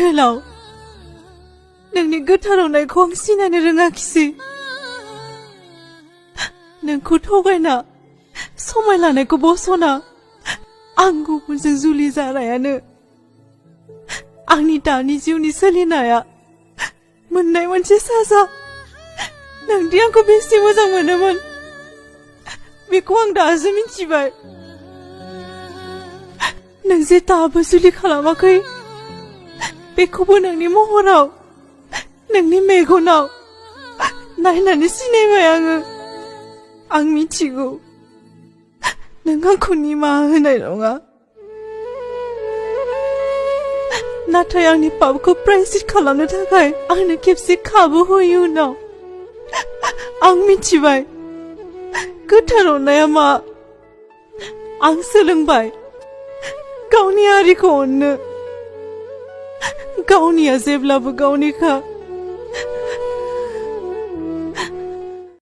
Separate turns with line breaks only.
आथिखालाव नोंनि गोथार अननायखौ आं सिनायनो रोङाखिसै नोंखौ थगायना समाय लानायखौ बसना आं गुबुनजों जुलि जानायानो आंनि दानि जिउनि सोलिनाया मोननाय मोनसे साजा नोंदि आंखौ बेसे मोजां मोनोमोन बेखौ आं दासो मिथिबाय नों जे दाबो जुलि खालामाखै बेखौबो नोंनि महराव नोंनि मेगनाव नायनानै सिनायबाय आं मिथिगौ नों आंखौ निमाहा होनाय नङा नाथाय आंनि पापखौ प्रायश्चित खालामनो थाखाय आंनो खेबसे खाबु होयो उनाव आं मिथिबाय गोथार अननाया मा आं सोलोंबाय गावनि हारिखौ अननो गावनिया जेब्लाबो गावनिखा